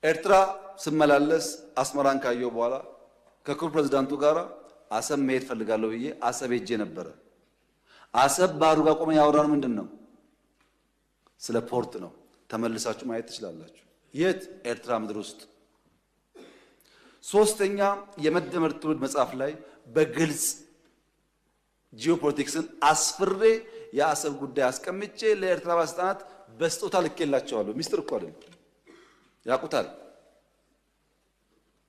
ኤርትራ ስመላለስ አስመራን ካየው በኋላ ከክቡር ፕሬዝዳንቱ ጋር አሰብ መሄድ ፈልጋለሁ ብዬ አሰብ ሄጄ ነበረ። አሰብ ባህሩ ጋር ቆመን ያወራነው ምንድነው? ስለ ፖርት ነው። ተመልሳችሁ ማየት ትችላላችሁ። የት? ኤርትራ ምድር ውስጥ። ሶስተኛ የመደመር ትውልድ መጽሐፍ ላይ በግልጽ ጂኦፖለቲክስን አስፍሬ የአሰብ ጉዳይ አስቀምጬ ለኤርትራ ባለስልጣናት በስጦታ ልኬላቸዋለሁ። ሚስጥር እኮ አይደለም፣ ያውቁታል።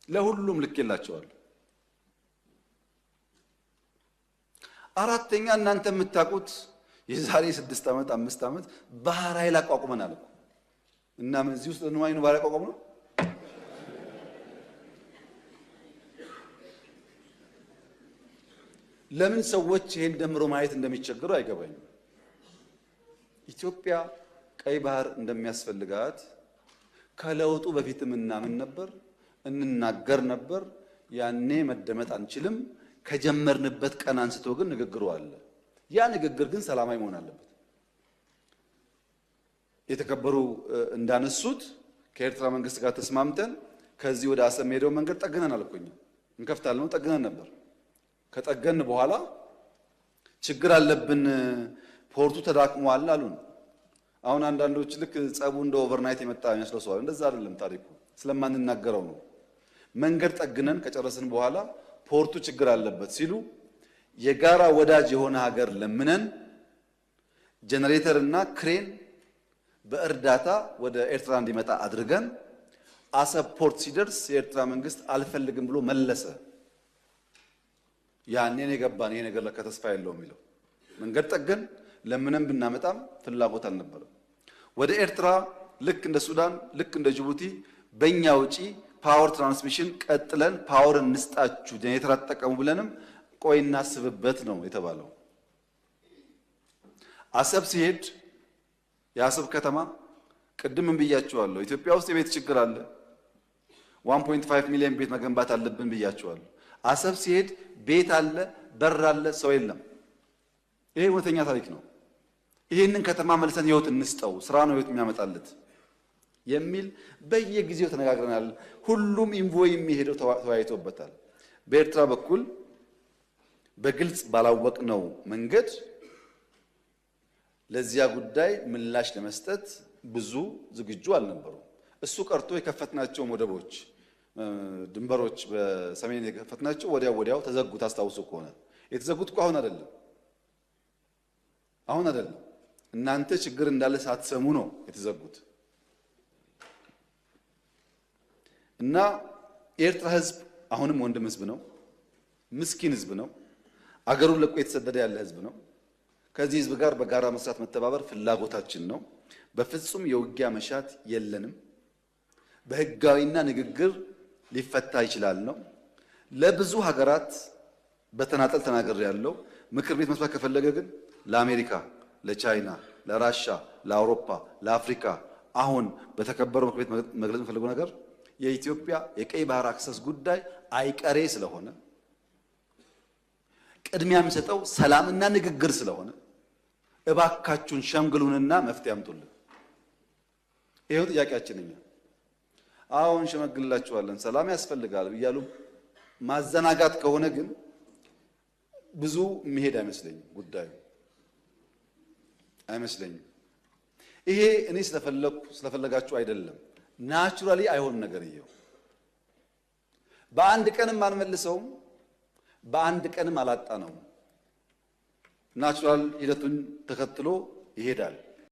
ለሁሉም ልኬላቸዋለሁ። አራተኛ እናንተ የምታውቁት የዛሬ 6 ዓመት 5 ዓመት ባህር ኃይል አቋቁመናል እኮ እና ምን እዚህ ውስጥ ነው ባህር ኃይል አቋቁመን ነው? ለምን ሰዎች ይሄን ደምሮ ማየት እንደሚቸገሩ አይገባኝም። ኢትዮጵያ ቀይ ባህር እንደሚያስፈልጋት ከለውጡ በፊትም እናምን ነበር፣ እንናገር ነበር። ያኔ መደመጥ አንችልም። ከጀመርንበት ቀን አንስቶ ግን ንግግሩ አለ። ያ ንግግር ግን ሰላማዊ መሆን አለበት። የተከበሩ እንዳነሱት ከኤርትራ መንግስት ጋር ተስማምተን ከዚህ ወደ አሰብ ሄደው መንገድ ጠግነናል እኮ እኛ እንከፍታለን ነው ጠግነን ነበር። ከጠገን በኋላ ችግር አለብን፣ ፖርቱ ተዳክሟል አሉን። አሁን አንዳንዶች ልክ ጸቡ እንደ ኦቨርናይት የመጣ የሚመስለው ሰው እንደዛ አይደለም። ታሪኩ ስለማንናገረው ነው። መንገድ ጠግነን ከጨረስን በኋላ ፖርቱ ችግር አለበት ሲሉ የጋራ ወዳጅ የሆነ ሀገር ለምነን ጄኔሬተር እና ክሬን በእርዳታ ወደ ኤርትራ እንዲመጣ አድርገን አሰብ ፖርት ሲደርስ የኤርትራ መንግስት አልፈልግም ብሎ መለሰ። ያኔን የገባን ይሄ ነገር ለካ ተስፋ የለውም የሚለው መንገድ ጠገን ለምንም ብናመጣም ፍላጎት አልነበረም። ወደ ኤርትራ ልክ እንደ ሱዳን ልክ እንደ ጅቡቲ በእኛ ውጪ ፓወር ትራንስሚሽን ቀጥለን ፓወር እንስጣችሁ ጄኔሬተር አትጠቀሙ ብለንም ቆይ እናስብበት ነው የተባለው። አሰብ ሲሄድ የአሰብ ከተማ ቅድም ብያችኋለሁ፣ ኢትዮጵያ ውስጥ የቤት ችግር አለ። 1.5 ሚሊዮን ቤት መገንባት አለብን ብያችኋለሁ። አሰብ ሲሄድ ቤት አለ፣ በር አለ፣ ሰው የለም። ይሄ እውነተኛ ታሪክ ነው። ይሄንን ከተማ መልሰን ህይወት እንስጠው፣ ስራ ነው ህይወት የሚያመጣለት የሚል በየጊዜው ተነጋግረናል። ሁሉም ኢንቮይ የሚሄደው ተወያይቶበታል። በኤርትራ በኩል በግልጽ ባላወቅነው መንገድ ለዚያ ጉዳይ ምላሽ ለመስጠት ብዙ ዝግጁ አልነበሩም። እሱ ቀርቶ የከፈትናቸው ወደቦች፣ ድንበሮች በሰሜን የከፈትናቸው ወዲያው ተዘጉ። ታስታውሱ ከሆነ የተዘጉት እኮ አሁን አይደለም። እናንተ ችግር እንዳለ ሳትሰሙ ነው የተዘጉት። እና የኤርትራ ህዝብ አሁንም ወንድም ህዝብ ነው፣ ምስኪን ህዝብ ነው፣ አገሩን ለቆ የተሰደደ ያለ ህዝብ ነው። ከዚህ ህዝብ ጋር በጋራ መስራት መተባበር ፍላጎታችን ነው። በፍጹም የውጊያ መሻት የለንም። በህጋዊና ንግግር ሊፈታ ይችላል ነው። ለብዙ ሀገራት በተናጠል ተናገር ያለው ምክር ቤት መስራት ከፈለገ ግን ለአሜሪካ፣ ለቻይና፣ ለራሻ፣ ለአውሮፓ፣ ለአፍሪካ አሁን በተከበረው ምክር ቤት መግለጽ የፈለገው ነገር የኢትዮጵያ የቀይ ባህር አክሰስ ጉዳይ አይቀሬ ስለሆነ ቅድሚያ የሚሰጠው ሰላምና ንግግር ስለሆነ እባካችሁን ሸምግሉንና መፍትሄ አምጡልን። ይሄው ጥያቄያችን። እኛ አሁን ሸመግልላችኋለን ሰላም ያስፈልጋል ብያሉ ማዘናጋት ከሆነ ግን ብዙ መሄድ አይመስለኝም፣ ጉዳዩ አይመስለኝም። ይሄ እኔ ስለፈለጋችሁ አይደለም፣ ናቹራሊ አይሆን ነገር ይሄው በአንድ ቀንም አንመልሰውም፣ በአንድ ቀንም አላጣነውም። ናቹራል ሂደቱን ተከትሎ ይሄዳል።